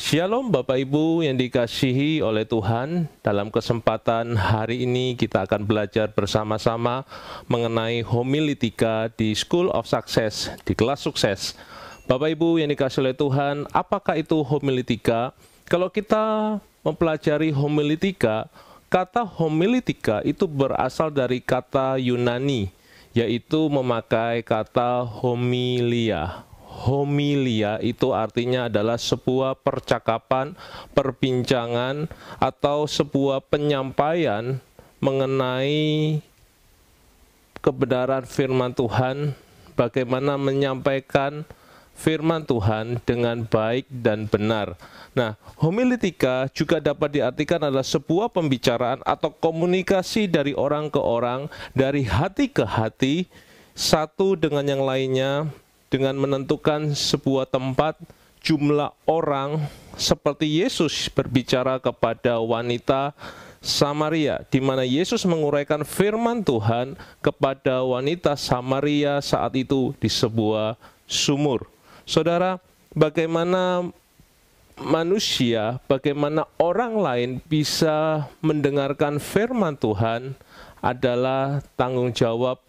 Shalom Bapak Ibu yang dikasihi oleh Tuhan. Dalam kesempatan hari ini kita akan belajar bersama-sama mengenai homiletika di School of Success, di kelas sukses. Bapak Ibu yang dikasihi oleh Tuhan, apakah itu homiletika? Kalau kita mempelajari homiletika, kata homiletika itu berasal dari kata Yunani, yaitu memakai kata homilia. Homilia itu artinya adalah sebuah percakapan, perbincangan, atau sebuah penyampaian mengenai kebenaran firman Tuhan, bagaimana menyampaikan firman Tuhan dengan baik dan benar. Nah, homiletika juga dapat diartikan adalah sebuah pembicaraan atau komunikasi dari orang ke orang, dari hati ke hati, satu dengan yang lainnya, dengan menentukan sebuah tempat, jumlah orang, seperti Yesus berbicara kepada wanita Samaria, di mana Yesus menguraikan firman Tuhan kepada wanita Samaria saat itu di sebuah sumur. Saudara, bagaimana manusia, bagaimana orang lain bisa mendengarkan firman Tuhan adalah tanggung jawab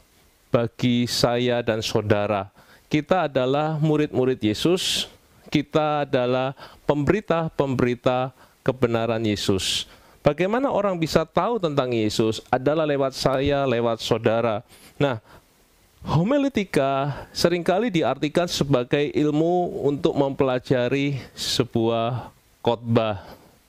bagi saya dan saudara. Kita adalah murid-murid Yesus, kita adalah pemberita-pemberita kebenaran Yesus. Bagaimana orang bisa tahu tentang Yesus adalah lewat saya, lewat saudara. Nah, homiletika seringkali diartikan sebagai ilmu untuk mempelajari sebuah khotbah.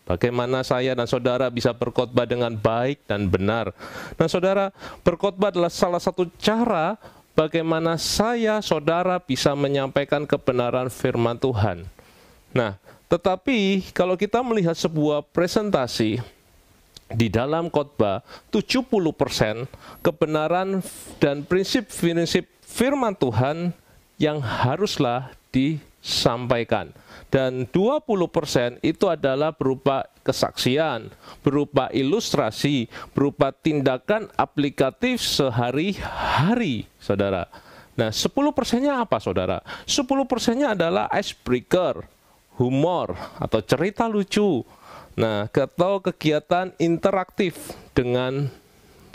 Bagaimana saya dan saudara bisa berkhotbah dengan baik dan benar. Nah, saudara, berkhotbah adalah salah satu cara bagaimana saya, saudara bisa menyampaikan kebenaran firman Tuhan. Nah, tetapi kalau kita melihat sebuah presentasi di dalam khotbah, 70% kebenaran dan prinsip-prinsip firman Tuhan yang haruslah disampaikan. Dan 20% itu adalah berupa kesaksian, berupa ilustrasi, berupa tindakan aplikatif sehari-hari, saudara. Nah, 10%-nya apa, saudara? 10%-nya adalah icebreaker, humor, atau cerita lucu. Nah, atau kegiatan interaktif dengan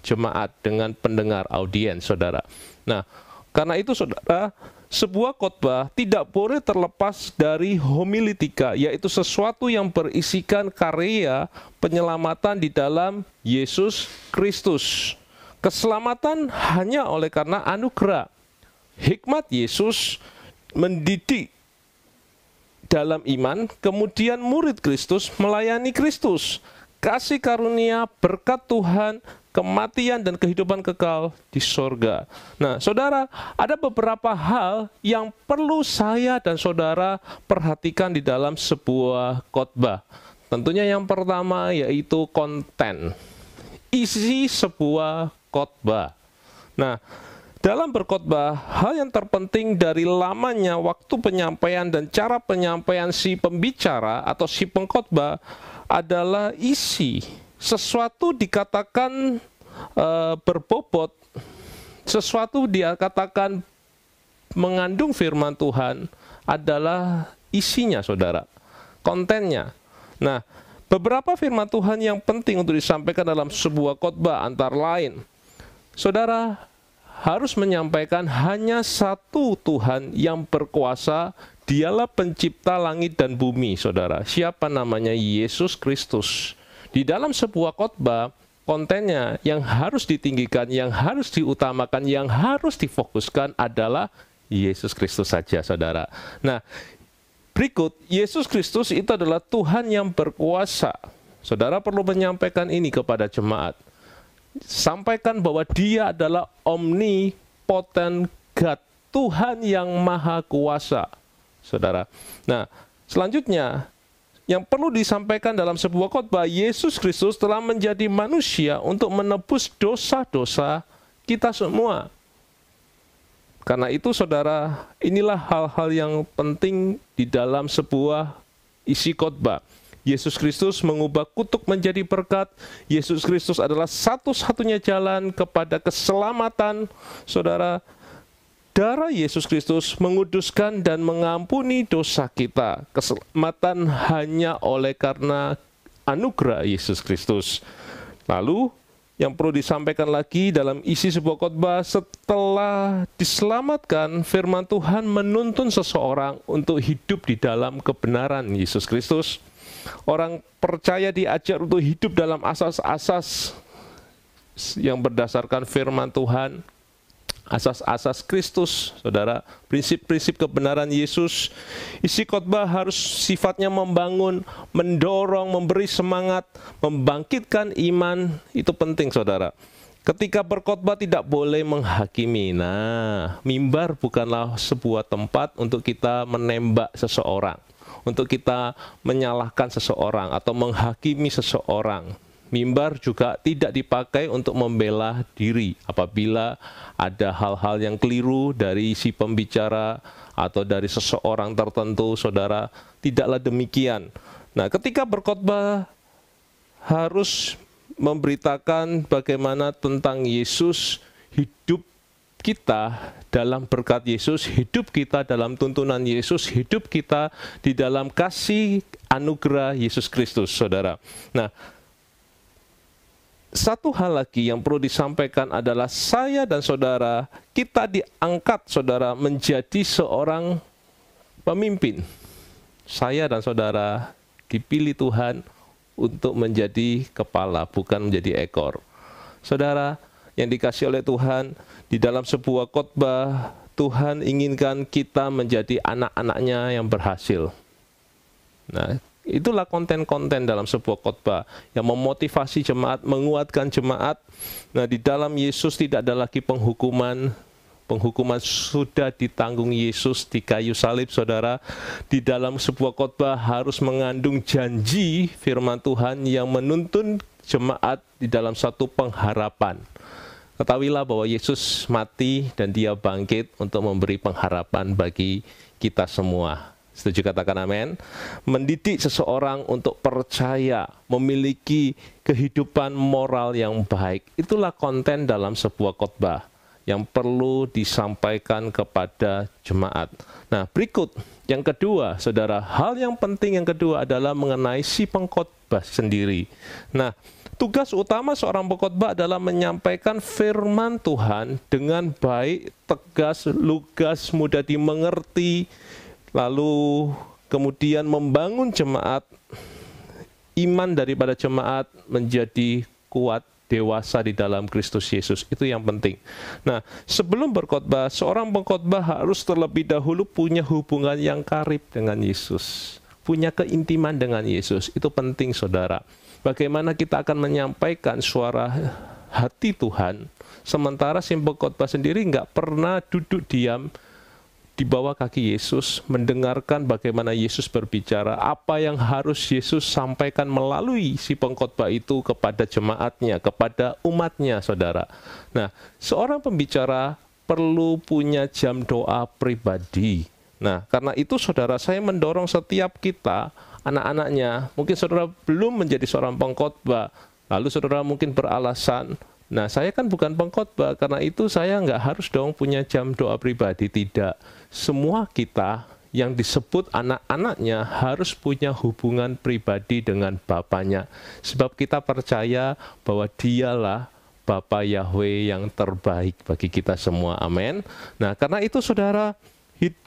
jemaat, dengan pendengar, audiens, saudara. Nah, karena itu, saudara, sebuah khotbah tidak boleh terlepas dari homiletika, yaitu sesuatu yang berisikan karya penyelamatan di dalam Yesus Kristus. Keselamatan hanya oleh karena anugerah. Hikmat Yesus mendidik dalam iman, kemudian murid Kristus melayani Kristus. Kasih karunia, berkat Tuhan, kematian dan kehidupan kekal di sorga. Nah, saudara, ada beberapa hal yang perlu saya dan saudara perhatikan di dalam sebuah khotbah. Tentunya yang pertama yaitu konten, isi sebuah khotbah. Nah, dalam berkhotbah, hal yang terpenting dari lamanya waktu penyampaian dan cara penyampaian si pembicara atau si pengkhotbah adalah isi. Sesuatu dikatakan berbobot, sesuatu dia katakan mengandung firman Tuhan adalah isinya, saudara, kontennya. Nah, beberapa firman Tuhan yang penting untuk disampaikan dalam sebuah khotbah antara lain, saudara harus menyampaikan hanya satu Tuhan yang berkuasa, dialah pencipta langit dan bumi, saudara. Siapa namanya? Yesus Kristus. Di dalam sebuah khotbah, kontennya yang harus ditinggikan, yang harus diutamakan, yang harus difokuskan adalah Yesus Kristus saja, saudara. Nah, berikut, Yesus Kristus itu adalah Tuhan yang berkuasa. Saudara perlu menyampaikan ini kepada jemaat. Sampaikan bahwa Dia adalah omnipotent God, Tuhan yang maha kuasa, saudara. Nah, selanjutnya, yang perlu disampaikan dalam sebuah khotbah, Yesus Kristus telah menjadi manusia untuk menebus dosa-dosa kita semua. Karena itu, saudara, inilah hal-hal yang penting di dalam sebuah isi khotbah. Yesus Kristus mengubah kutuk menjadi berkat. Yesus Kristus adalah satu-satunya jalan kepada keselamatan, saudara. darah Yesus Kristus menguduskan dan mengampuni dosa kita. Keselamatan hanya oleh karena anugerah Yesus Kristus. Lalu, yang perlu disampaikan lagi dalam isi sebuah khotbah, setelah diselamatkan, firman Tuhan menuntun seseorang untuk hidup di dalam kebenaran Yesus Kristus. Orang percaya diajar untuk hidup dalam asas-asas yang berdasarkan firman Tuhan, asas-asas Kristus, saudara, prinsip-prinsip kebenaran Yesus. Isi khotbah harus sifatnya membangun, mendorong, memberi semangat, membangkitkan iman. Itu penting, saudara. Ketika berkhotbah tidak boleh menghakimi. Nah, mimbar bukanlah sebuah tempat untuk kita menembak seseorang, untuk kita menyalahkan seseorang atau menghakimi seseorang. Mimbar juga tidak dipakai untuk membela diri apabila ada hal-hal yang keliru dari si pembicara atau dari seseorang tertentu, saudara. Tidaklah demikian. Nah, ketika berkhotbah harus memberitakan bagaimana tentang Yesus, hidup kita dalam berkat Yesus, hidup kita dalam tuntunan Yesus, hidup kita di dalam kasih anugerah Yesus Kristus, saudara. Nah, satu hal lagi yang perlu disampaikan adalah saya dan saudara, kita diangkat, saudara, menjadi seorang pemimpin. Saya dan saudara dipilih Tuhan untuk menjadi kepala, bukan menjadi ekor. Saudara yang dikasihi oleh Tuhan, di dalam sebuah khotbah, Tuhan inginkan kita menjadi anak-anaknya yang berhasil. Nah, itulah konten-konten dalam sebuah khotbah yang memotivasi jemaat, menguatkan jemaat. Nah, di dalam Yesus tidak ada lagi penghukuman. Penghukuman sudah ditanggung Yesus di kayu salib, saudara. Di dalam sebuah khotbah harus mengandung janji firman Tuhan yang menuntun jemaat di dalam satu pengharapan. Ketahuilah bahwa Yesus mati dan dia bangkit untuk memberi pengharapan bagi kita semua. Setuju, katakan amin. Mendidik seseorang untuk percaya, memiliki kehidupan moral yang baik. Itulah konten dalam sebuah khotbah yang perlu disampaikan kepada jemaat. Nah, berikut yang kedua, saudara, hal yang penting yang kedua adalah mengenai si pengkhotbah sendiri. Nah, tugas utama seorang pengkhotbah adalah menyampaikan firman Tuhan dengan baik, tegas, lugas, mudah dimengerti, lalu kemudian membangun jemaat, iman daripada jemaat menjadi kuat, dewasa di dalam Kristus Yesus. Itu yang penting. Nah, sebelum berkhotbah, seorang pengkhotbah harus terlebih dahulu punya hubungan yang karib dengan Yesus. Punya keintiman dengan Yesus. Itu penting, saudara. Bagaimana kita akan menyampaikan suara hati Tuhan, sementara si pengkhotbah sendiri nggak pernah duduk diam di bawah kaki Yesus, mendengarkan bagaimana Yesus berbicara, apa yang harus Yesus sampaikan melalui si pengkhotbah itu kepada jemaatnya, kepada umatnya, saudara. Nah, seorang pembicara perlu punya jam doa pribadi. Nah, karena itu, saudara, saya mendorong setiap kita, anak-anaknya, mungkin saudara belum menjadi seorang pengkhotbah, lalu saudara mungkin beralasan, nah, saya kan bukan pengkhotbah, karena itu saya nggak harus dong punya jam doa pribadi. Tidak. Semua kita yang disebut anak-anaknya harus punya hubungan pribadi dengan Bapaknya. Sebab kita percaya bahwa dialah Bapa Yahweh yang terbaik bagi kita semua. Amin. Nah, karena itu, saudara,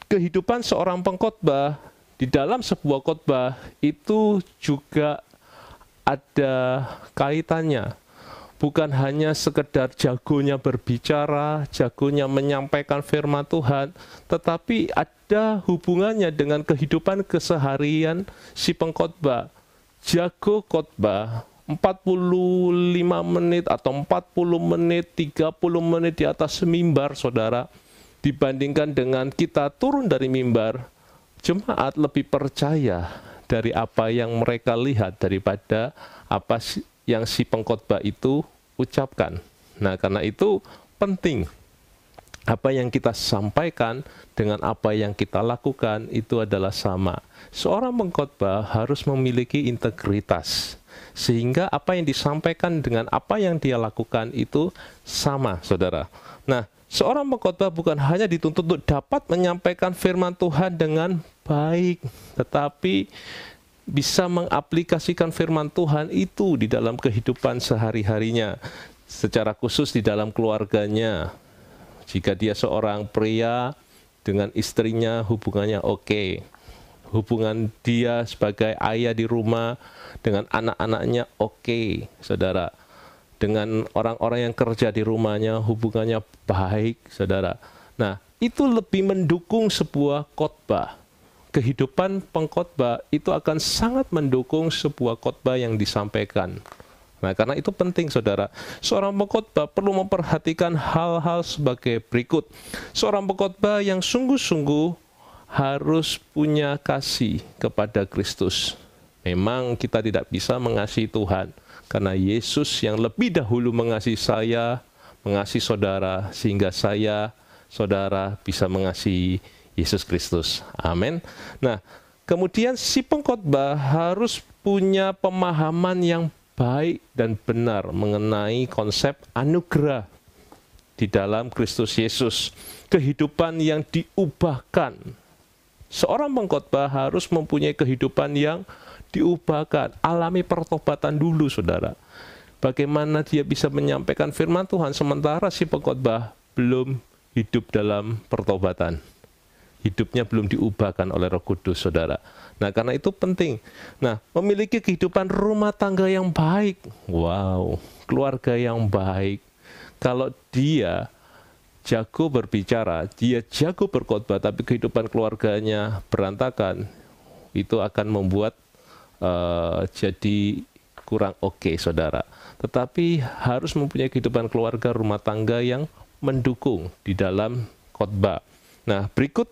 kehidupan seorang pengkhotbah di dalam sebuah khotbah itu juga ada kaitannya. Bukan hanya sekedar jagonya berbicara, jagonya menyampaikan firman Tuhan, tetapi ada hubungannya dengan kehidupan keseharian si pengkhotbah. Jago khotbah 45 menit atau 40 menit, 30 menit di atas mimbar, saudara, dibandingkan dengan kita turun dari mimbar, jemaat lebih percaya dari apa yang mereka lihat daripada apa yang si pengkhotbah itu ucapkan. Nah, karena itu penting apa yang kita sampaikan dengan apa yang kita lakukan itu adalah sama. Seorang pengkhotbah harus memiliki integritas, sehingga apa yang disampaikan dengan apa yang dia lakukan itu sama, saudara. Nah, Seorang pengkhotbah bukan hanya dituntut untuk dapat menyampaikan firman Tuhan dengan baik, tetapi bisa mengaplikasikan firman Tuhan itu di dalam kehidupan sehari-harinya, secara khusus di dalam keluarganya. Jika dia seorang pria, dengan istrinya hubungannya oke. Hubungan dia sebagai ayah di rumah dengan anak-anaknya oke, saudara. Dengan orang-orang yang kerja di rumahnya hubungannya baik, saudara. Nah, itu lebih mendukung sebuah khotbah. Kehidupan pengkhotbah itu akan sangat mendukung sebuah khotbah yang disampaikan. Nah, karena itu penting, saudara. Seorang pengkhotbah perlu memperhatikan hal-hal sebagai berikut. Seorang pengkhotbah yang sungguh-sungguh harus punya kasih kepada Kristus. Memang kita tidak bisa mengasihi Tuhan, karena Yesus yang lebih dahulu mengasihi saya, mengasihi saudara, sehingga saya, saudara, bisa mengasihi Yesus Kristus. Amin. Nah, kemudian si pengkhotbah harus punya pemahaman yang baik dan benar mengenai konsep anugerah di dalam Kristus Yesus. Kehidupan yang diubahkan. Seorang pengkhotbah harus mempunyai kehidupan yang diubahkan, alami pertobatan dulu, saudara. Bagaimana dia bisa menyampaikan firman Tuhan sementara si pengkhotbah belum hidup dalam pertobatan. Hidupnya belum diubahkan oleh Roh Kudus, saudara. Nah, karena itu penting. Nah, memiliki kehidupan rumah tangga yang baik. Wow, keluarga yang baik. Kalau dia jago berbicara, dia jago berkhotbah, tapi kehidupan keluarganya berantakan, itu akan membuat jadi kurang oke, saudara. Tetapi harus mempunyai kehidupan keluarga rumah tangga yang mendukung di dalam khotbah. Nah, berikut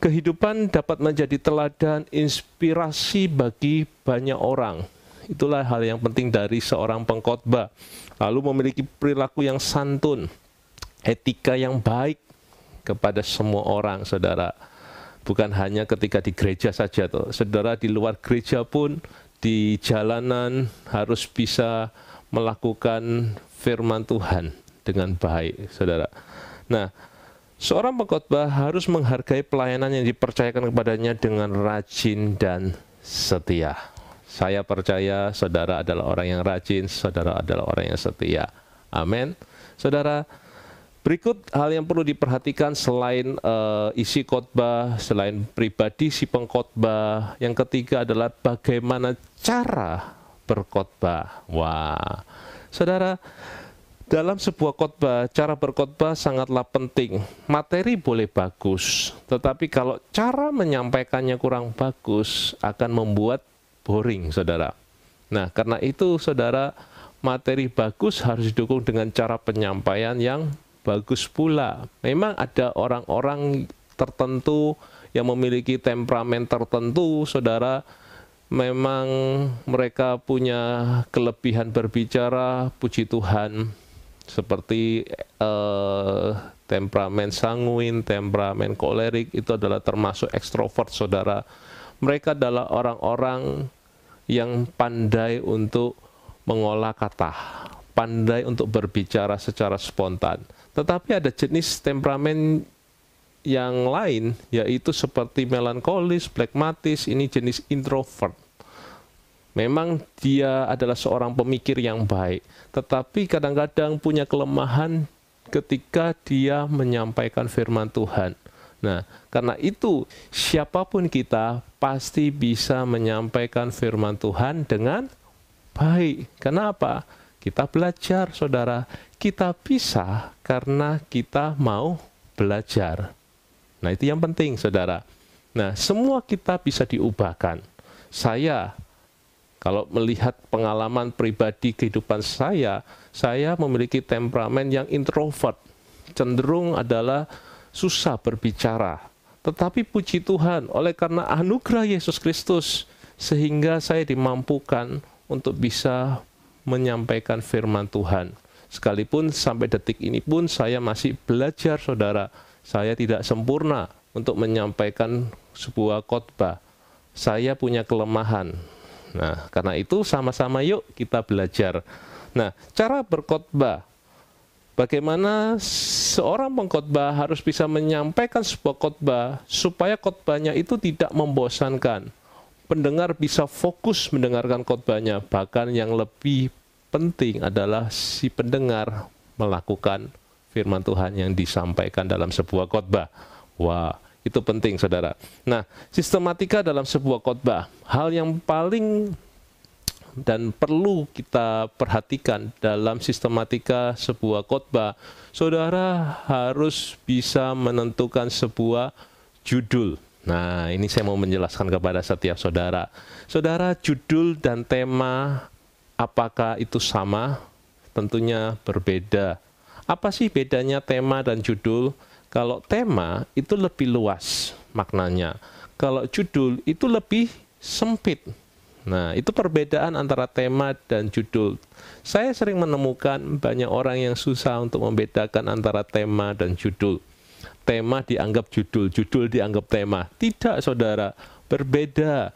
kehidupan dapat menjadi teladan inspirasi bagi banyak orang. Itulah hal yang penting dari seorang pengkhotbah. Lalu memiliki perilaku yang santun, etika yang baik kepada semua orang, saudara. Bukan hanya ketika di gereja saja, toh. Saudara, di luar gereja pun, di jalanan harus bisa melakukan firman Tuhan dengan baik, saudara. Nah, seorang pengkhotbah harus menghargai pelayanan yang dipercayakan kepadanya dengan rajin dan setia. Saya percaya saudara adalah orang yang rajin, saudara adalah orang yang setia. Amin. Saudara, berikut hal yang perlu diperhatikan selain isi khotbah, selain pribadi si pengkhotbah. Yang ketiga adalah bagaimana cara berkhotbah. Wah, saudara, dalam sebuah khotbah, cara berkhotbah sangatlah penting. Materi boleh bagus, tetapi kalau cara menyampaikannya kurang bagus akan membuat boring, saudara. Nah, karena itu, saudara, materi bagus harus didukung dengan cara penyampaian yang bagus pula. Memang ada orang-orang tertentu yang memiliki temperamen tertentu, saudara. Memang mereka punya kelebihan berbicara, puji Tuhan. Seperti temperamen sanguin, temperamen kolerik, itu adalah termasuk ekstrovert, saudara. Mereka adalah orang-orang yang pandai untuk mengolah kata, pandai untuk berbicara secara spontan. Tetapi ada jenis temperamen yang lain, yaitu seperti melankolis, flekmatis, ini jenis introvert. Memang dia adalah seorang pemikir yang baik, tetapi kadang-kadang punya kelemahan ketika dia menyampaikan firman Tuhan. Nah, karena itu siapapun kita pasti bisa menyampaikan firman Tuhan dengan baik. Kenapa? Kita belajar, saudara. Kita bisa karena kita mau belajar. Nah, itu yang penting, saudara. Nah, semua kita bisa diubahkan. Saya, kalau melihat pengalaman pribadi kehidupan saya memiliki temperamen yang introvert. Cenderung adalah susah berbicara. Tetapi puji Tuhan, oleh karena anugerah Yesus Kristus, sehingga saya dimampukan untuk bisa menyampaikan firman Tuhan. Sekalipun sampai detik ini pun saya masih belajar, saudara. Saya tidak sempurna untuk menyampaikan sebuah khotbah. Saya punya kelemahan. Nah, karena itu sama-sama yuk kita belajar. Nah, cara berkhotbah Bagaimana seorang pengkhotbah harus bisa menyampaikan sebuah khotbah supaya khotbahnya itu tidak membosankan. Pendengar bisa fokus mendengarkan khotbahnya, bahkan yang lebih penting adalah si pendengar melakukan firman Tuhan yang disampaikan dalam sebuah khotbah. Wah, itu penting saudara. Nah, sistematika dalam sebuah khotbah, hal yang paling dan perlu kita perhatikan dalam sistematika sebuah khotbah, saudara harus bisa menentukan sebuah judul. Nah, ini saya mau menjelaskan kepada setiap saudara. Saudara, judul dan tema apakah itu sama? Tentunya berbeda. Apa sih bedanya tema dan judul? Kalau tema itu lebih luas maknanya. Kalau judul itu lebih sempit. Nah, itu perbedaan antara tema dan judul. Saya sering menemukan banyak orang yang susah untuk membedakan antara tema dan judul. Tema dianggap judul, judul dianggap tema. Tidak, saudara, berbeda.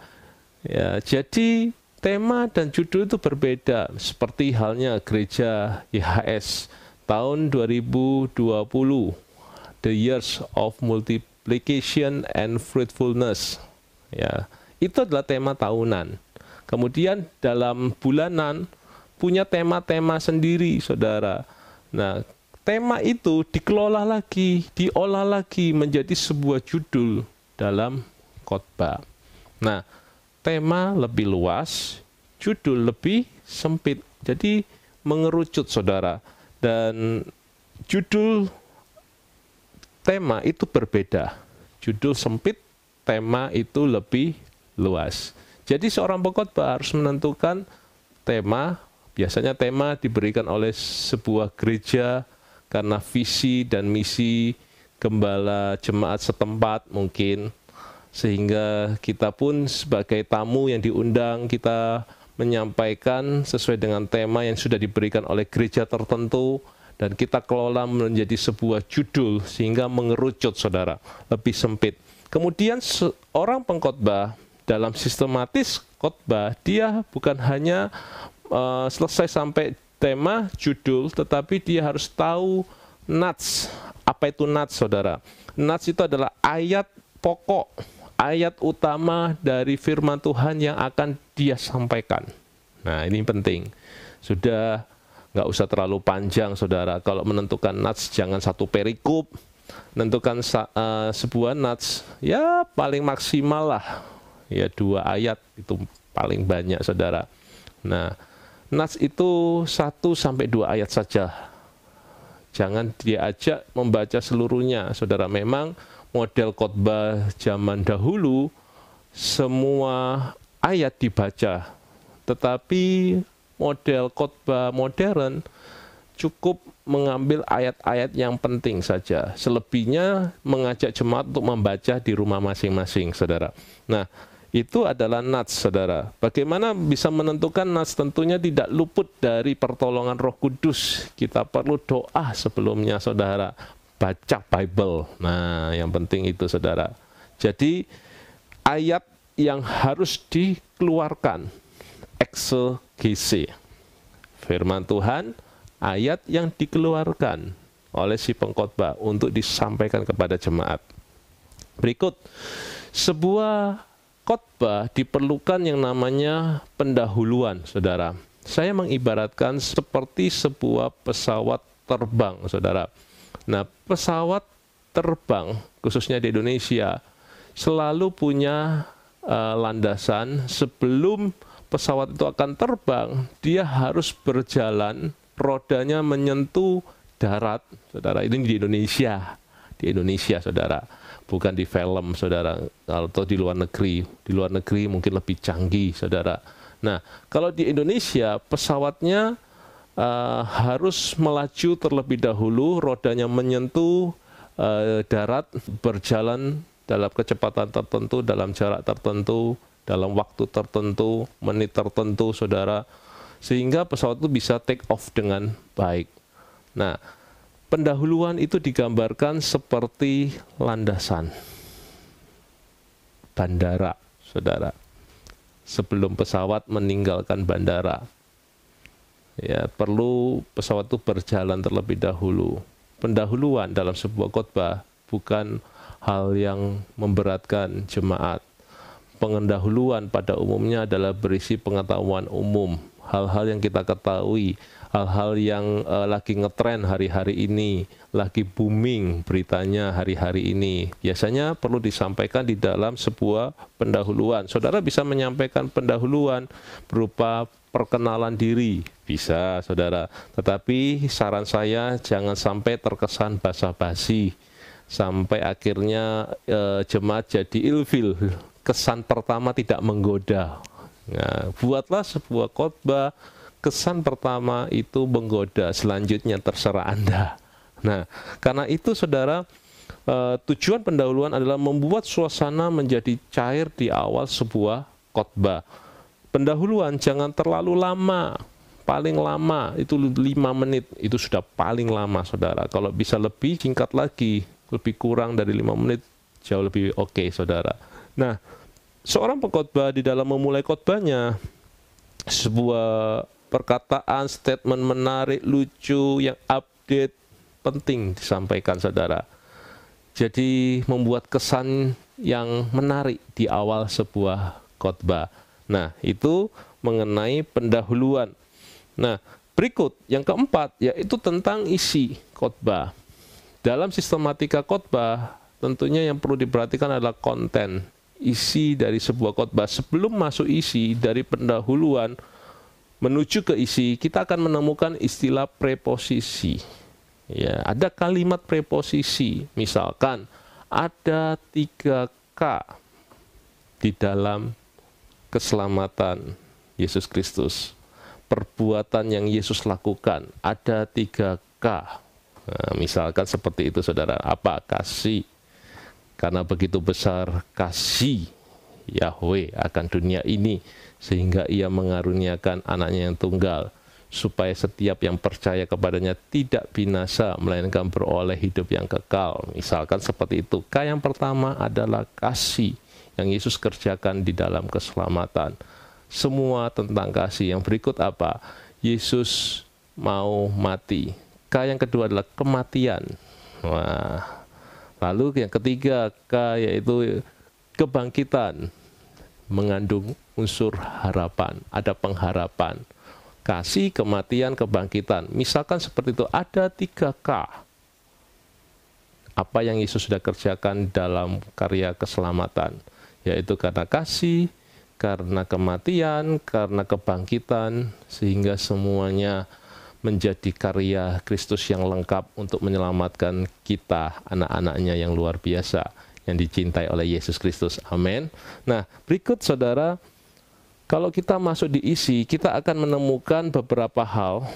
Ya, jadi tema dan judul itu berbeda. Seperti halnya gereja YHS tahun 2020, The Years of Multiplication and Fruitfulness. Ya, itu adalah tema tahunan. Kemudian dalam bulanan punya tema-tema sendiri, saudara. Nah, tema itu dikelola lagi, diolah lagi menjadi sebuah judul dalam khotbah. Nah, tema lebih luas, judul lebih sempit. Jadi mengerucut, saudara. Dan judul tema itu berbeda. Judul sempit, tema itu lebih luas. Jadi seorang pengkhotbah harus menentukan tema. Biasanya tema diberikan oleh sebuah gereja karena visi dan misi gembala jemaat setempat mungkin. Sehingga kita pun sebagai tamu yang diundang, kita menyampaikan sesuai dengan tema yang sudah diberikan oleh gereja tertentu. Dan kita kelola menjadi sebuah judul sehingga mengerucut, saudara, lebih sempit. Kemudian seorang pengkhotbah dalam sistematis khotbah, dia bukan hanya selesai sampai tema, judul, tetapi dia harus tahu nats. Apa itu nats, saudara? Nats itu adalah ayat pokok, ayat utama dari firman Tuhan yang akan dia sampaikan. Nah, ini penting. Sudah nggak usah terlalu panjang, saudara. Kalau menentukan nats, jangan satu perikop. Menentukan sebuah nats, ya paling maksimal lah. Ya 2 ayat itu paling banyak, saudara. Nah, nats itu 1-2 ayat saja. Jangan diajak membaca seluruhnya, saudara. Memang model khotbah zaman dahulu semua ayat dibaca. Tetapi model khotbah modern cukup mengambil ayat-ayat yang penting saja. Selebihnya mengajak jemaat untuk membaca di rumah masing-masing, saudara. Nah, itu adalah nats, saudara. Bagaimana bisa menentukan nats? Tentunya tidak luput dari pertolongan Roh Kudus. Kita perlu doa sebelumnya, saudara. Baca Bible. Nah, yang penting itu, saudara. Jadi, ayat yang harus dikeluarkan, eksegese. Firman Tuhan, ayat yang dikeluarkan oleh si pengkhotbah untuk disampaikan kepada jemaat. Berikut, sebuah khotbah diperlukan yang namanya pendahuluan, saudara. Saya mengibaratkan seperti sebuah pesawat terbang, saudara. Nah, pesawat terbang, khususnya di Indonesia, selalu punya landasan. Sebelum pesawat itu akan terbang, dia harus berjalan, rodanya menyentuh darat, saudara. Ini di Indonesia, saudara. Bukan di film, saudara, atau di luar negeri. Di luar negeri mungkin lebih canggih, saudara. Nah, kalau di Indonesia, pesawatnya harus melaju terlebih dahulu, rodanya menyentuh darat, berjalan dalam kecepatan tertentu, dalam jarak tertentu, dalam waktu tertentu, menit tertentu, saudara. Sehingga pesawat itu bisa take off dengan baik. Nah, pendahuluan itu digambarkan seperti landasan bandara, saudara. Sebelum pesawat meninggalkan bandara. Ya, perlu pesawat itu berjalan terlebih dahulu. Pendahuluan dalam sebuah khotbah bukan hal yang memberatkan jemaat. Pendahuluan pada umumnya adalah berisi pengetahuan umum, hal-hal yang kita ketahui, hal-hal yang lagi ngetren hari-hari ini, lagi booming beritanya hari-hari ini. Biasanya perlu disampaikan di dalam sebuah pendahuluan. Saudara bisa menyampaikan pendahuluan berupa perkenalan diri, bisa saudara. Tetapi saran saya jangan sampai terkesan basa-basi, sampai akhirnya jemaat jadi ilfil. Kesan pertama tidak menggoda. Nah, buatlah sebuah khotbah, kesan pertama itu menggoda, selanjutnya terserah Anda. Nah, karena itu saudara, tujuan pendahuluan adalah membuat suasana menjadi cair di awal sebuah khotbah. Pendahuluan jangan terlalu lama, paling lama itu 5 menit, itu sudah paling lama saudara. Kalau bisa lebih, singkat lagi, lebih kurang dari 5 menit, jauh lebih oke saudara. Nah, seorang pengkhotbah di dalam memulai khotbahnya, sebuah perkataan, statement menarik, lucu, yang update, penting disampaikan saudara. Jadi membuat kesan yang menarik di awal sebuah khotbah. Nah, itu mengenai pendahuluan. Nah, berikut yang keempat, yaitu tentang isi khotbah. Dalam sistematika khotbah, tentunya yang perlu diperhatikan adalah konten, isi dari sebuah khotbah. Sebelum masuk isi dari pendahuluan menuju ke isi, kita akan menemukan istilah preposisi. Ya, ada kalimat preposisi, misalkan ada 3K di dalam keselamatan Yesus Kristus. Perbuatan yang Yesus lakukan, ada 3K. Nah, misalkan seperti itu saudara. Apa? Kasih. Karena begitu besar kasih Yahweh akan dunia ini, sehingga ia mengaruniakan anaknya yang tunggal, supaya setiap yang percaya kepadanya tidak binasa, melainkan beroleh hidup yang kekal. Misalkan seperti itu. K yang pertama adalah kasih yang Yesus kerjakan di dalam keselamatan. Semua tentang kasih. Yang berikut apa? Yesus mau mati. K yang kedua adalah kematian. Wah. Lalu yang ketiga, K yaitu kebangkitan. Mengandung unsur harapan. Ada pengharapan. Kasih, kematian, kebangkitan. Misalkan seperti itu, ada 3K. Apa yang Yesus sudah kerjakan dalam karya keselamatan. Yaitu karena kasih, karena kematian, karena kebangkitan, sehingga semuanya menjadi karya Kristus yang lengkap untuk menyelamatkan kita, anak-anaknya yang luar biasa, yang dicintai oleh Yesus Kristus. Amin. Nah, berikut saudara, kalau kita masuk di isi, kita akan menemukan beberapa hal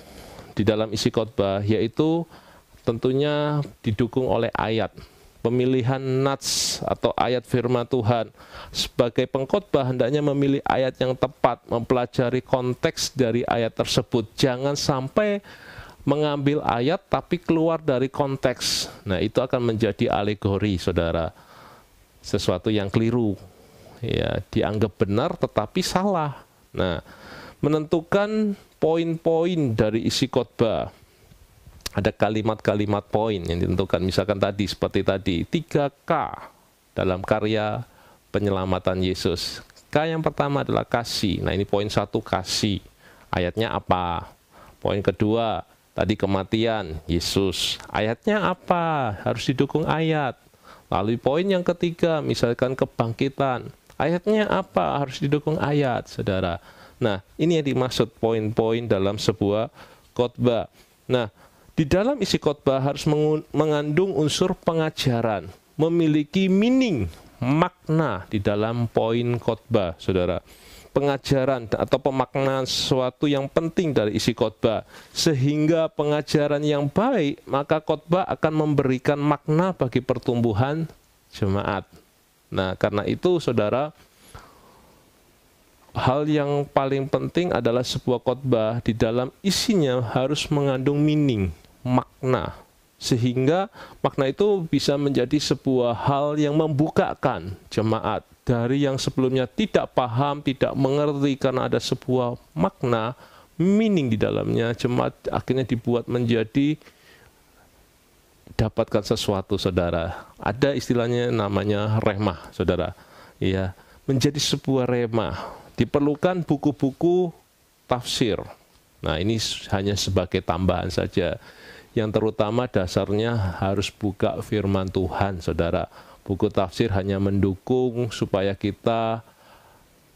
di dalam isi khotbah, yaitu tentunya didukung oleh ayat. Pemilihan nats atau ayat firman Tuhan. Sebagai pengkhotbah hendaknya memilih ayat yang tepat, mempelajari konteks dari ayat tersebut. Jangan sampai mengambil ayat tapi keluar dari konteks. Nah, itu akan menjadi alegori, saudara. Sesuatu yang keliru. Ya, dianggap benar tetapi salah. Nah, menentukan poin-poin dari isi khotbah. Ada kalimat-kalimat poin yang ditentukan. Misalkan tadi, seperti tadi, 3K dalam karya penyelamatan Yesus. K yang pertama adalah kasih. Nah, ini poin 1, kasih. Ayatnya apa? Poin kedua, tadi kematian Yesus. Ayatnya apa? Harus didukung ayat. Lalu poin yang ketiga, misalkan kebangkitan. Ayatnya apa? Harus didukung ayat, saudara. Nah, ini yang dimaksud poin-poin dalam sebuah khotbah. Nah, di dalam isi khotbah harus mengandung unsur pengajaran, memiliki meaning, makna di dalam poin khotbah, saudara. Pengajaran atau pemaknaan sesuatu yang penting dari isi khotbah, sehingga pengajaran yang baik, maka khotbah akan memberikan makna bagi pertumbuhan jemaat. Nah, karena itu, saudara, hal yang paling penting adalah sebuah khotbah di dalam isinya harus mengandung meaning, makna, sehingga makna itu bisa menjadi sebuah hal yang membukakan jemaat dari yang sebelumnya tidak paham, tidak mengerti karena ada sebuah makna, meaning di dalamnya, jemaat akhirnya dibuat menjadi dapatkan sesuatu, saudara. Ada istilahnya namanya rhema, saudara. Ya, menjadi sebuah rhema. Diperlukan buku-buku tafsir. Nah, ini hanya sebagai tambahan saja. Yang terutama dasarnya harus buka firman Tuhan, saudara. Buku tafsir hanya mendukung supaya kita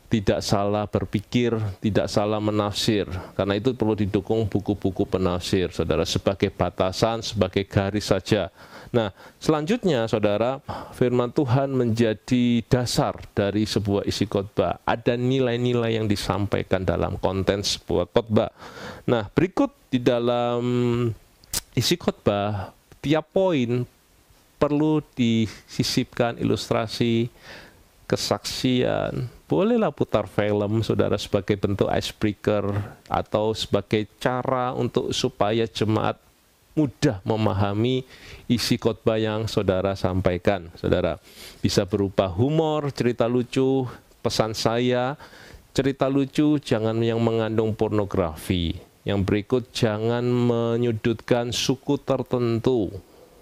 tidak salah berpikir, tidak salah menafsir. Karena itu perlu didukung buku-buku penafsir, saudara, sebagai batasan, sebagai garis saja. Nah, selanjutnya, saudara, firman Tuhan menjadi dasar dari sebuah isi khotbah. Ada nilai-nilai yang disampaikan dalam konten sebuah khotbah. Nah, berikut di dalam isi khotbah, tiap poin perlu disisipkan ilustrasi, kesaksian. Bolehlah putar film, saudara, sebagai bentuk icebreaker atau sebagai cara untuk supaya jemaat mudah memahami isi khotbah yang saudara sampaikan. Saudara, bisa berupa humor, cerita lucu. Pesan saya, cerita lucu jangan yang mengandung pornografi. Yang berikut, jangan menyudutkan suku tertentu.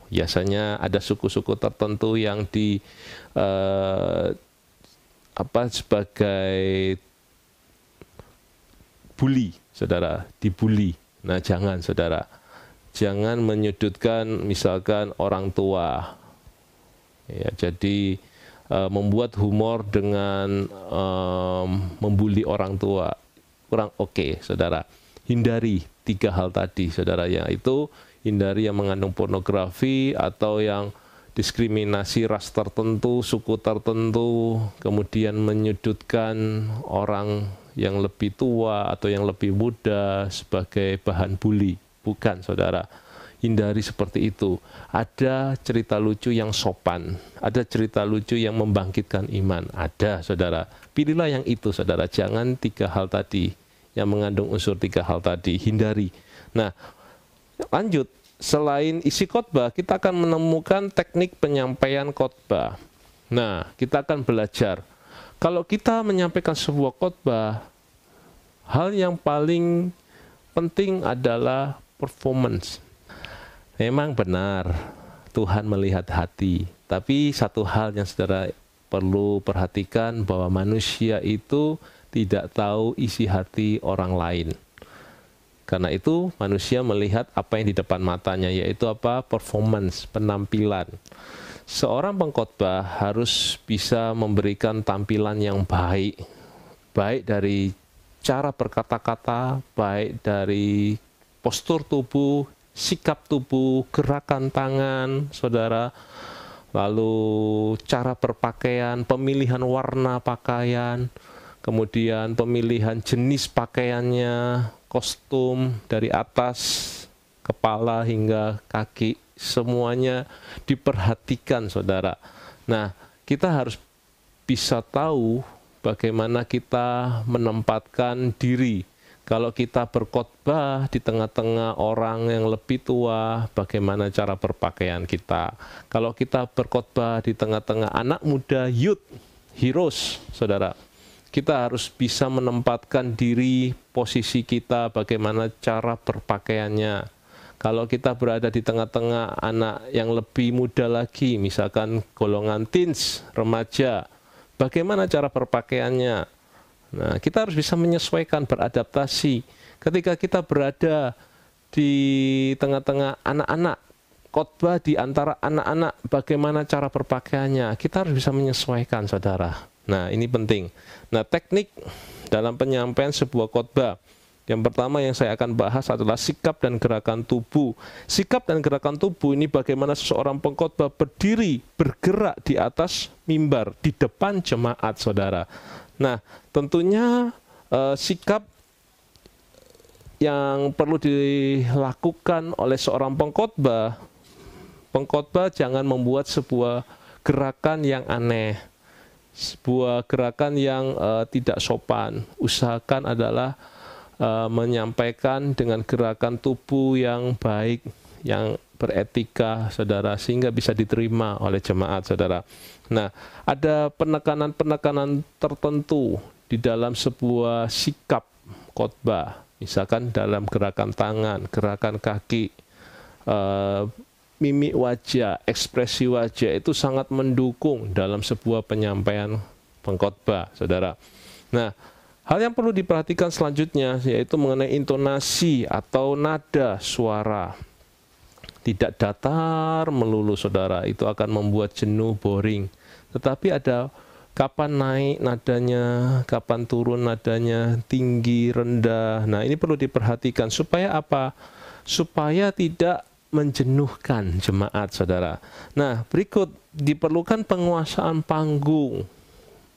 Biasanya ada suku-suku tertentu yang sebagai bully, saudara, dibully. Nah, jangan, saudara. Jangan menyudutkan misalkan orang tua. Ya, jadi membuat humor dengan membuli orang tua kurang oke, saudara. Hindari 3 hal tadi, saudara, yaitu hindari yang mengandung pornografi atau yang diskriminasi ras tertentu, suku tertentu, kemudian menyudutkan orang yang lebih tua atau yang lebih muda sebagai bahan bully. Bukan, saudara. Hindari seperti itu. Ada cerita lucu yang sopan, ada cerita lucu yang membangkitkan iman. Ada, saudara. Pilihlah yang itu, saudara. Jangan 3 hal tadi, yang mengandung unsur 3 hal tadi. Hindari. Nah, lanjut. Selain isi khotbah, kita akan menemukan teknik penyampaian khotbah. Nah, kita akan belajar. Kalau kita menyampaikan sebuah khotbah, hal yang paling penting adalah performance. Memang benar, Tuhan melihat hati. Tapi satu hal yang saudara perlu perhatikan, bahwa manusia itu tidak tahu isi hati orang lain. Karena itu manusia melihat apa yang di depan matanya, yaitu apa? Performance, penampilan. Seorang pengkhotbah harus bisa memberikan tampilan yang baik. Baik dari cara berkata-kata, baik dari postur tubuh, sikap tubuh, gerakan tangan, saudara. Lalu cara berpakaian, pemilihan warna pakaian, kemudian pemilihan jenis pakaiannya, kostum dari atas kepala hingga kaki, semuanya diperhatikan, saudara. Nah, kita harus bisa tahu bagaimana kita menempatkan diri. Kalau kita berkhotbah di tengah-tengah orang yang lebih tua, bagaimana cara berpakaian kita. Kalau kita berkhotbah di tengah-tengah anak muda, youth, heroes, saudara, kita harus bisa menempatkan diri, posisi kita, bagaimana cara berpakaiannya. Kalau kita berada di tengah-tengah anak yang lebih muda lagi, misalkan golongan teens, remaja, bagaimana cara berpakaiannya. Nah, kita harus bisa menyesuaikan, beradaptasi. Ketika kita berada di tengah-tengah anak-anak, khotbah di antara anak-anak, bagaimana cara berpakaiannya. Kita harus bisa menyesuaikan, saudara. Nah, ini penting. Nah, teknik dalam penyampaian sebuah khotbah. Yang pertama yang saya akan bahas adalah sikap dan gerakan tubuh. Sikap dan gerakan tubuh ini bagaimana seseorang pengkhotbah berdiri, bergerak di atas mimbar, di depan jemaat, saudara. Nah, tentunya sikap yang perlu dilakukan oleh seorang pengkhotbah. Pengkhotbah jangan membuat sebuah gerakan yang aneh, sebuah gerakan yang tidak sopan. Usahakan adalah menyampaikan dengan gerakan tubuh yang baik, yang beretika, saudara, sehingga bisa diterima oleh jemaat, saudara. Nah, ada penekanan-penekanan tertentu di dalam sebuah sikap khotbah. Misalkan dalam gerakan tangan, gerakan kaki, mimik wajah, ekspresi wajah itu sangat mendukung dalam sebuah penyampaian pengkhotbah, saudara. Nah, hal yang perlu diperhatikan selanjutnya yaitu mengenai intonasi atau nada suara. Tidak datar melulu, saudara, itu akan membuat jenuh, boring. Tetapi ada kapan naik nadanya, kapan turun nadanya, tinggi, rendah. Nah, ini perlu diperhatikan supaya apa? Supaya tidak menjenuhkan jemaat, saudara. Nah, berikut diperlukan penguasaan panggung.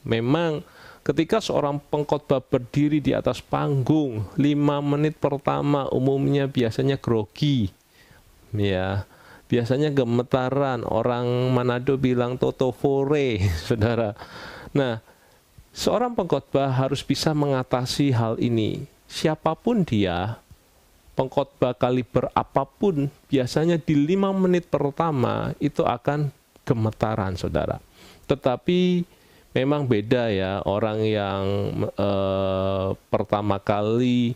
Memang ketika seorang pengkhotbah berdiri di atas panggung, 5 menit pertama umumnya biasanya grogi. Ya, biasanya gemetaran, orang Manado bilang totofore, saudara. Nah, seorang pengkhotbah harus bisa mengatasi hal ini. Siapapun dia, pengkhotbah kaliber apapun, biasanya di 5 menit pertama itu akan gemetaran, saudara. Tetapi memang beda ya, orang yang pertama kali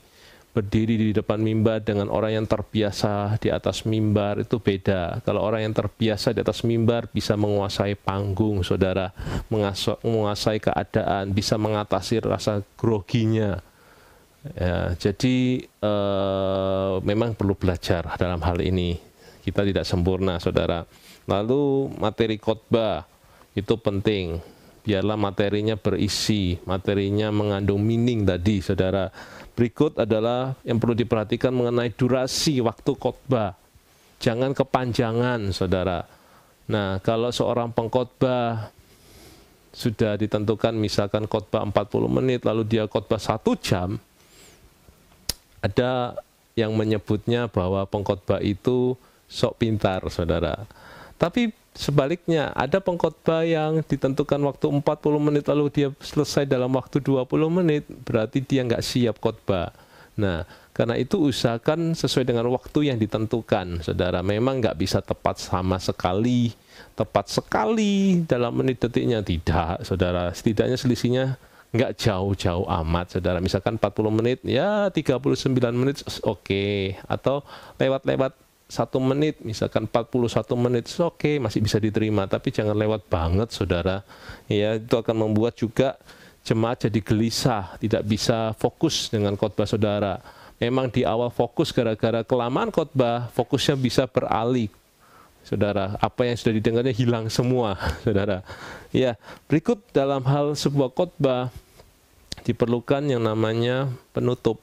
berdiri di depan mimbar dengan orang yang terbiasa di atas mimbar itu beda. Kalau orang yang terbiasa di atas mimbar bisa menguasai panggung, saudara, menguasai keadaan, bisa mengatasi rasa groginya. Ya, jadi memang perlu belajar dalam hal ini. Kita tidak sempurna, saudara. Lalu materi khotbah itu penting. Biarlah materinya berisi, materinya mengandung meaning tadi, saudara. Berikut adalah yang perlu diperhatikan mengenai durasi waktu khotbah. Jangan kepanjangan, saudara. Nah, kalau seorang pengkhotbah sudah ditentukan misalkan khotbah 40 menit, lalu dia khotbah 1 jam, ada yang menyebutnya bahwa pengkhotbah itu sok pintar, saudara. Tapi sebaliknya, ada pengkhotbah yang ditentukan waktu 40 menit lalu dia selesai dalam waktu 20 menit, berarti dia nggak siap khotbah. Nah, karena itu usahakan sesuai dengan waktu yang ditentukan, saudara. Memang nggak bisa tepat sama sekali, tepat sekali dalam menit detiknya, tidak, saudara. Setidaknya selisihnya nggak jauh-jauh amat, saudara. Misalkan 40 menit, ya 39 menit, oke. Atau lewat-lewat 1 menit, misalkan 41 menit, oke, masih bisa diterima, tapi jangan lewat banget, saudara. Ya, itu akan membuat juga jemaat jadi gelisah, tidak bisa fokus dengan khotbah saudara. Memang di awal fokus, gara-gara kelamaan khotbah, fokusnya bisa beralih, saudara. Apa yang sudah didengarnya hilang semua, saudara. Ya, berikut dalam hal sebuah khotbah diperlukan yang namanya penutup,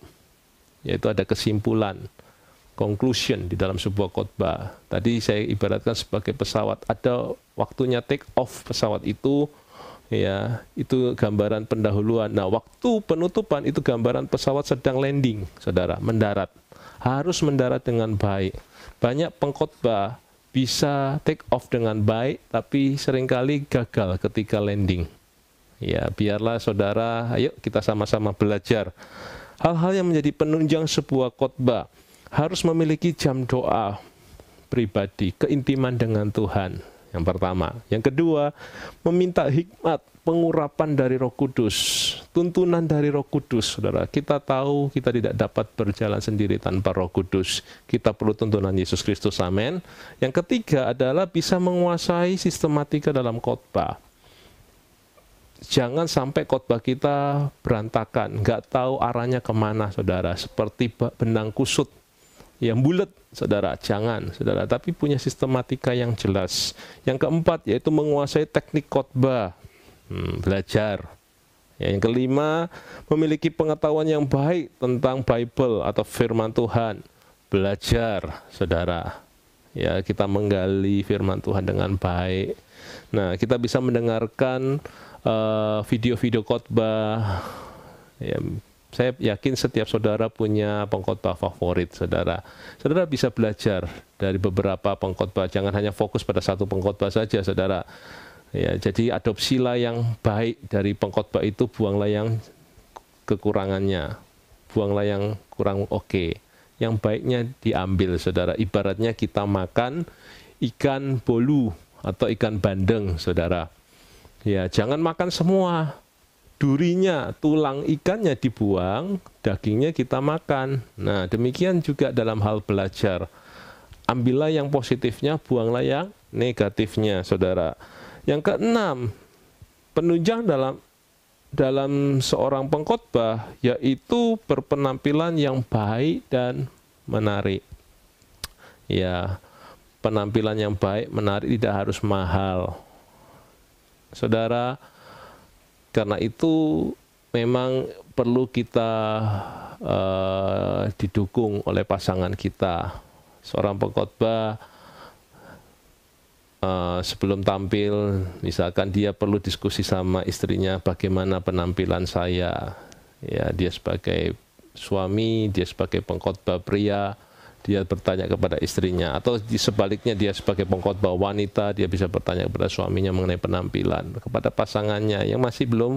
yaitu ada kesimpulan, conclusion di dalam sebuah khotbah. Tadi saya ibaratkan sebagai pesawat, ada waktunya take off pesawat itu, ya, itu gambaran pendahuluan. Nah, waktu penutupan itu gambaran pesawat sedang landing, saudara, mendarat. Harus mendarat dengan baik. Banyak pengkhotbah bisa take off dengan baik, tapi seringkali gagal ketika landing. Ya, biarlah saudara, ayo kita sama-sama belajar. Hal-hal yang menjadi penunjang sebuah khotbah. Harus memiliki jam doa pribadi, keintiman dengan Tuhan, yang pertama. Yang kedua, meminta hikmat, pengurapan dari Roh Kudus, tuntunan dari Roh Kudus, saudara. Kita tahu kita tidak dapat berjalan sendiri tanpa Roh Kudus. Kita perlu tuntunan Yesus Kristus, amin. Yang ketiga adalah bisa menguasai sistematika dalam khotbah. Jangan sampai khotbah kita berantakan, nggak tahu arahnya kemana, saudara. Seperti benang kusut yang bulat, saudara, jangan, saudara, tapi punya sistematika yang jelas. Yang keempat yaitu menguasai teknik khotbah, belajar. Yang kelima, memiliki pengetahuan yang baik tentang Bible atau firman Tuhan, belajar, saudara. Ya, kita menggali firman Tuhan dengan baik. Nah, kita bisa mendengarkan video-video khotbah. Ya, saya yakin setiap saudara punya pengkhotbah favorit, saudara. Saudara bisa belajar dari beberapa pengkhotbah, jangan hanya fokus pada satu pengkhotbah saja, saudara. Ya, jadi adopsilah yang baik dari pengkhotbah itu, buanglah yang kekurangannya, buanglah yang kurang oke. Yang baiknya diambil, saudara. Ibaratnya kita makan ikan bolu atau ikan bandeng, saudara. Ya, jangan makan semua. durinya, tulang ikannya dibuang, dagingnya kita makan. Nah, demikian juga dalam hal belajar. Ambillah yang positifnya, buanglah yang negatifnya, saudara. Yang keenam, penunjang dalam seorang pengkhotbah yaitu berpenampilan yang baik dan menarik. Ya, penampilan yang baik, menarik, tidak harus mahal. Saudara, karena itu memang perlu kita didukung oleh pasangan kita. Seorang pengkhotbah sebelum tampil, misalkan dia perlu diskusi sama istrinya, bagaimana penampilan saya. Ya, dia sebagai suami, dia sebagai pengkhotbah pria, dia bertanya kepada istrinya, atau sebaliknya dia sebagai pengkhotbah wanita, dia bisa bertanya kepada suaminya mengenai penampilan. Kepada pasangannya yang masih belum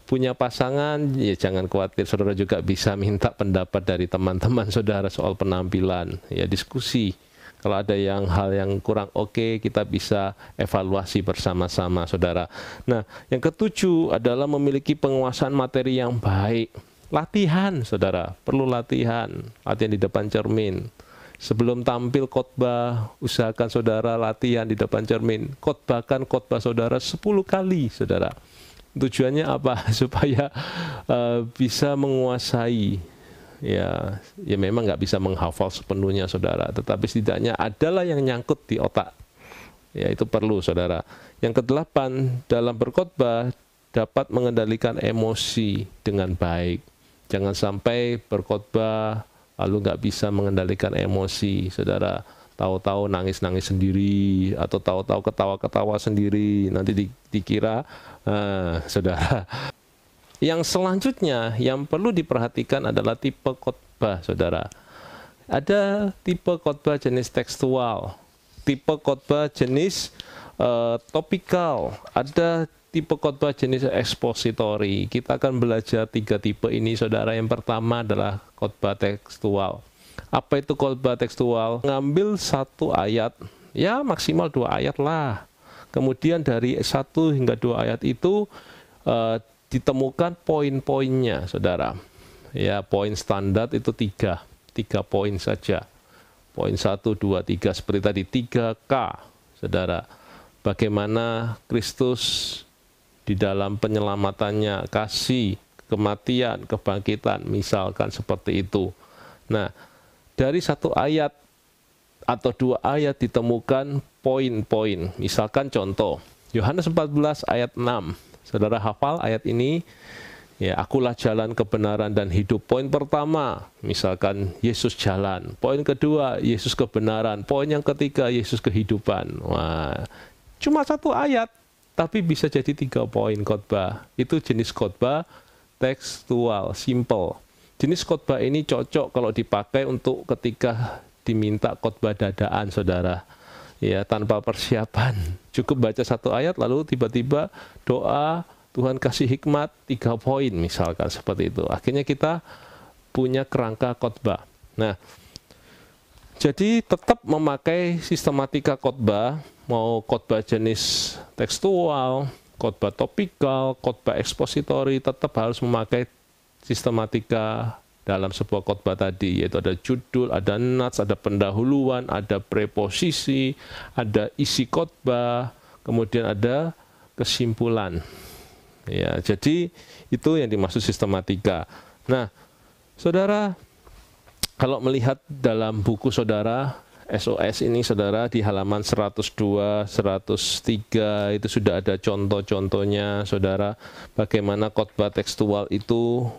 punya pasangan, ya jangan khawatir, saudara juga bisa minta pendapat dari teman-teman saudara soal penampilan. Ya, diskusi. Kalau ada hal yang kurang oke, kita bisa evaluasi bersama-sama, saudara. Nah, yang ketujuh adalah memiliki penguasaan materi yang baik. Latihan, saudara, perlu latihan di depan cermin. Sebelum tampil khotbah, usahakan saudara latihan di depan cermin. Khotbahkan khotbah saudara 10 kali, saudara. Tujuannya apa? Supaya bisa menguasai. Ya memang nggak bisa menghafal sepenuhnya, saudara. Tetapi setidaknya adalah yang nyangkut di otak. Ya, itu perlu, saudara. Yang kedelapan, dalam berkhotbah dapat mengendalikan emosi dengan baik. Jangan sampai berkhotbah lalu nggak bisa mengendalikan emosi, saudara. Tahu-tahu nangis-nangis sendiri, atau tahu-tahu ketawa-ketawa sendiri, nanti dikira, saudara. Yang selanjutnya yang perlu diperhatikan adalah tipe khotbah, saudara. Ada tipe khotbah jenis tekstual, tipe khotbah jenis topikal, ada tipe khotbah jenis ekspositori. Kita akan belajar 3 tipe ini, saudara. Yang pertama adalah khotbah tekstual. Apa itu khotbah tekstual? Ngambil 1 ayat, ya maksimal 2 ayat lah. Kemudian dari 1 hingga 2 ayat itu ditemukan poin-poinnya, saudara. Ya, poin standar itu 3 poin saja. Poin 1, 2, 3 seperti tadi, 3K, saudara. Bagaimana Kristus di dalam penyelamatannya, kasih, kematian, kebangkitan, misalkan seperti itu. Nah, dari 1 ayat atau 2 ayat ditemukan poin-poin. Misalkan contoh, Yohanes 14 ayat 6. Saudara hafal ayat ini? Ya, akulah jalan, kebenaran, dan hidup. Poin pertama, misalkan Yesus jalan. Poin kedua, Yesus kebenaran. Poin yang ketiga, Yesus kehidupan. Wah, cuma 1 ayat, tapi bisa jadi 3 poin khotbah. Itu jenis khotbah tekstual, simple. Jenis khotbah ini cocok kalau dipakai untuk ketika diminta khotbah dadaan, saudara. Ya, tanpa persiapan. Cukup baca 1 ayat, lalu tiba-tiba doa, Tuhan kasih hikmat 3 poin, misalkan seperti itu. Akhirnya kita punya kerangka khotbah. Nah, jadi tetap memakai sistematika khotbah, mau khotbah jenis tekstual, khotbah topikal, khotbah ekspositori, tetap harus memakai sistematika dalam sebuah khotbah tadi, yaitu ada judul, ada nats, ada pendahuluan, ada preposisi, ada isi khotbah, kemudian ada kesimpulan. Ya, jadi itu yang dimaksud sistematika. Nah, saudara, kalau melihat dalam buku saudara, SOS ini, saudara, di halaman 102, 103, itu sudah ada contoh-contohnya, saudara, bagaimana khotbah tekstual itu.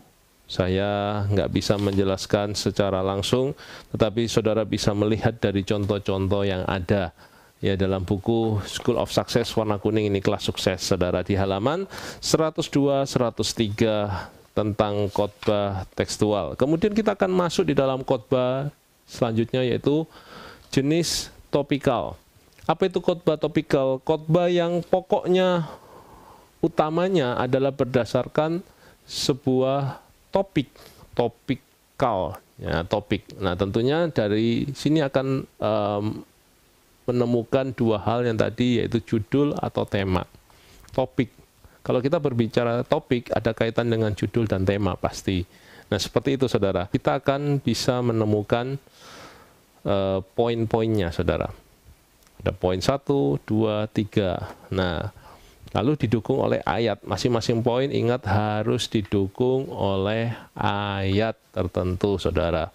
Saya nggak bisa menjelaskan secara langsung, tetapi saudara bisa melihat dari contoh-contoh yang ada ya dalam buku School of Success warna kuning ini, kelas sukses, saudara, di halaman 102, 103 tentang khotbah tekstual. Kemudian kita akan masuk di dalam khotbah selanjutnya, yaitu jenis topikal. Apa itu khotbah topikal? Khotbah yang pokoknya utamanya adalah berdasarkan sebuah topikal, ya, topik. Nah, tentunya dari sini akan menemukan 2 hal yang tadi, yaitu judul atau tema. Topik. Kalau kita berbicara topik, ada kaitan dengan judul dan tema pasti. Nah, seperti itu saudara. Kita akan bisa menemukan poin-poinnya saudara. Ada poin 1, 2, 3. Nah, lalu didukung oleh ayat. Masing-masing poin ingat harus didukung oleh ayat tertentu saudara.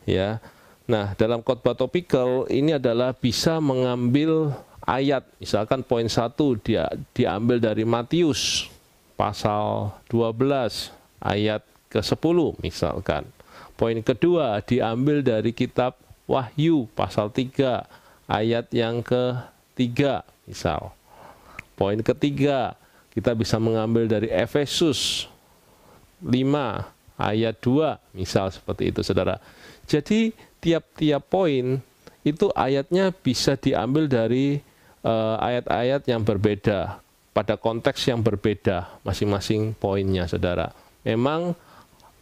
Ya. Nah, dalam khotbah topikal ini adalah bisa mengambil ayat. Misalkan poin 1 dia diambil dari Matius pasal 12 ayat ke-10 misalkan. Poin kedua diambil dari kitab Wahyu pasal 3 ayat yang ke-3 misal. Poin ketiga kita bisa mengambil dari Efesus 5 ayat 2 misal seperti itu saudara. Jadi tiap-tiap poin itu ayatnya bisa diambil dari ayat-ayat yang berbeda pada konteks yang berbeda masing-masing poinnya saudara. Memang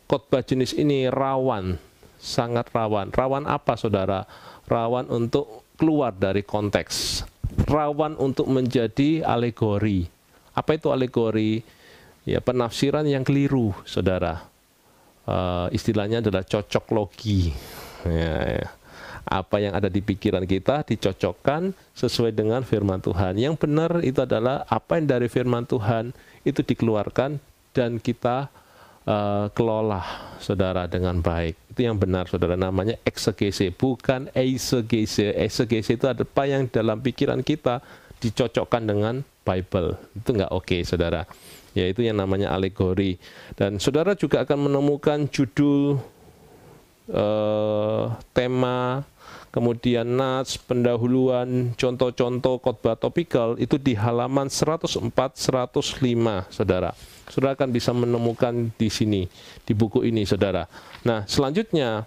khotbah jenis ini rawan, sangat rawan. Rawan apa saudara? Rawan untuk keluar dari konteks, rawan untuk menjadi alegori. Apa itu alegori? Ya, penafsiran yang keliru, saudara. Istilahnya adalah cocok logi. Ya. Apa yang ada di pikiran kita dicocokkan sesuai dengan firman Tuhan. Yang benar itu adalah apa yang dari firman Tuhan itu dikeluarkan dan kita kelola saudara dengan baik. Itu yang benar saudara, namanya eksegese, bukan eisegese. Eksegese itu ada apa yang dalam pikiran kita dicocokkan dengan Bible. Itu nggak oke saudara. Yaitu yang namanya alegori. Dan saudara juga akan menemukan judul, tema, kemudian nats, pendahuluan, contoh-contoh khotbah topikal itu di halaman 104-105 saudara. Saudara akan bisa menemukan di sini, di buku ini saudara. Nah, selanjutnya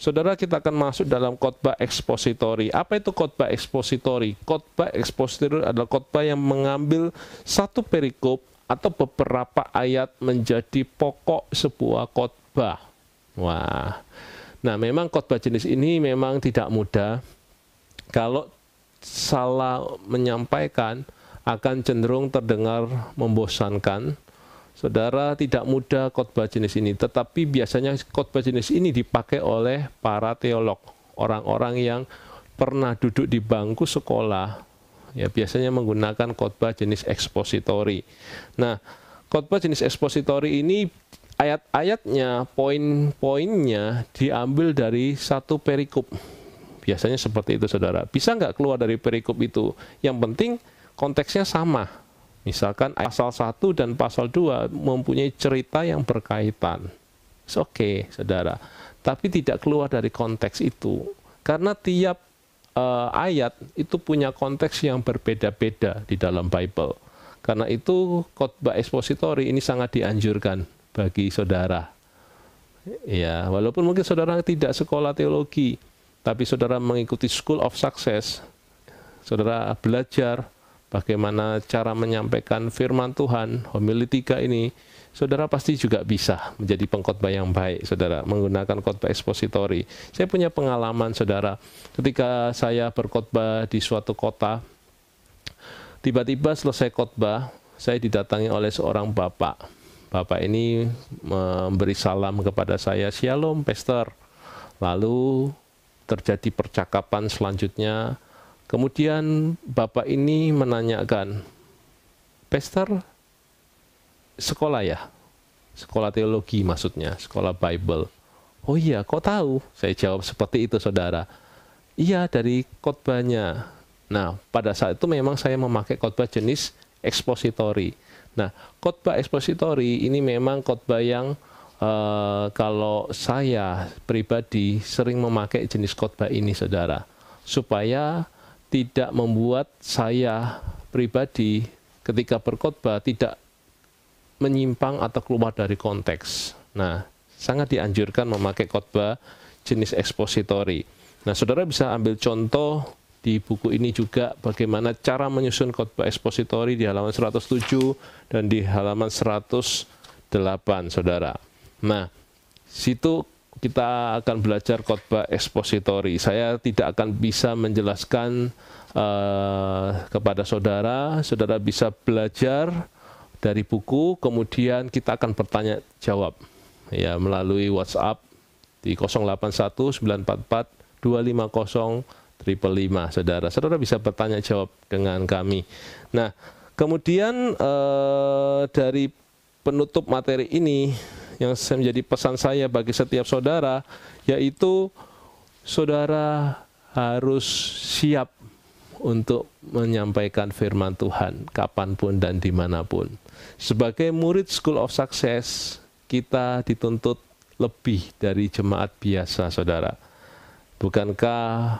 saudara kita akan masuk dalam khotbah ekspositori. Apa itu khotbah ekspositori? Khotbah ekspositori adalah khotbah yang mengambil satu perikop atau beberapa ayat menjadi pokok sebuah khotbah. Wah. Nah, memang khotbah jenis ini memang tidak mudah. Kalau salah menyampaikan akan cenderung terdengar membosankan. Saudara, tidak mudah khotbah jenis ini, tetapi biasanya khotbah jenis ini dipakai oleh para teolog, orang-orang yang pernah duduk di bangku sekolah, ya biasanya menggunakan khotbah jenis ekspositori. Nah, khotbah jenis ekspositori ini ayat-ayatnya, poin-poinnya diambil dari satu perikop. Biasanya seperti itu saudara. Bisa nggak keluar dari perikop itu? Yang penting konteksnya sama. Misalkan pasal 1 dan pasal 2 mempunyai cerita yang berkaitan. It's okay, saudara. Tapi tidak keluar dari konteks itu. Karena tiap ayat itu punya konteks yang berbeda-beda di dalam Bible. Karena itu khotbah ekspositori ini sangat dianjurkan bagi saudara. Ya, walaupun mungkin saudara tidak sekolah teologi, tapi saudara mengikuti School of Success, saudara belajar bagaimana cara menyampaikan firman Tuhan, homiletika ini, saudara pasti juga bisa menjadi pengkhotbah yang baik, saudara, menggunakan khotbah ekspositori. Saya punya pengalaman, saudara, ketika saya berkhotbah di suatu kota, tiba-tiba selesai khotbah, saya didatangi oleh seorang bapak. Bapak ini memberi salam kepada saya, "Shalom, Pastor." Lalu terjadi percakapan selanjutnya. Kemudian Bapak ini menanyakan, "Pastor, sekolah ya? Sekolah teologi maksudnya, sekolah Bible." "Oh iya, kok tahu?" Saya jawab seperti itu, saudara. "Iya, dari khotbahnya." Nah, pada saat itu memang saya memakai khotbah jenis ekspositori. Nah, khotbah ekspositori ini memang khotbah yang kalau saya pribadi sering memakai jenis khotbah ini, saudara, supaya tidak membuat saya pribadi ketika berkhotbah tidak menyimpang atau keluar dari konteks. Nah, sangat dianjurkan memakai khotbah jenis ekspositori. Nah, saudara bisa ambil contoh di buku ini juga bagaimana cara menyusun khotbah ekspositori di halaman 107 dan di halaman 108, saudara. Nah, situ kita akan belajar khotbah ekspositori. Saya tidak akan bisa menjelaskan kepada saudara. Saudara bisa belajar dari buku, kemudian kita akan bertanya jawab ya melalui WhatsApp di 081944250555. Saudara bisa bertanya jawab dengan kami. Nah, kemudian dari penutup materi ini yang menjadi pesan saya bagi setiap saudara, yaitu saudara harus siap untuk menyampaikan firman Tuhan kapanpun dan dimanapun. Sebagai murid School of Success, kita dituntut lebih dari jemaat biasa, saudara. Bukankah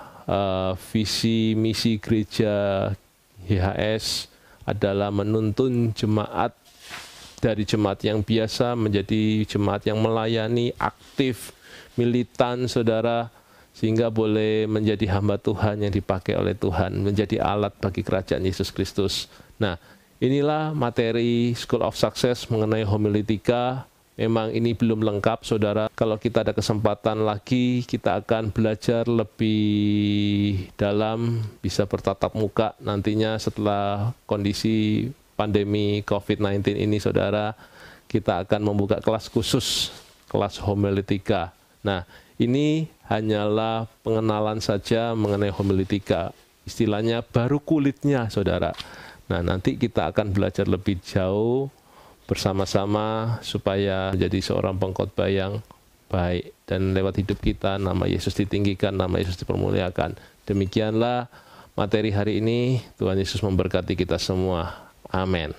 visi misi gereja YHS adalah menuntun jemaat dari jemaat yang biasa menjadi jemaat yang melayani, aktif, militan, saudara, sehingga boleh menjadi hamba Tuhan yang dipakai oleh Tuhan, menjadi alat bagi kerajaan Yesus Kristus. Nah, inilah materi School of Success mengenai homiletika. Memang ini belum lengkap, saudara. Kalau kita ada kesempatan lagi, kita akan belajar lebih dalam, bisa bertatap muka nantinya setelah kondisi pandemi COVID-19 ini, saudara. Kita akan membuka kelas khusus, kelas homiletika. Nah, ini hanyalah pengenalan saja mengenai homiletika. Istilahnya baru kulitnya, saudara. Nah, nanti kita akan belajar lebih jauh bersama-sama supaya menjadi seorang pengkhotbah yang baik. Dan lewat hidup kita, nama Yesus ditinggikan, nama Yesus dipermuliakan. Demikianlah materi hari ini. Tuhan Yesus memberkati kita semua. Amin.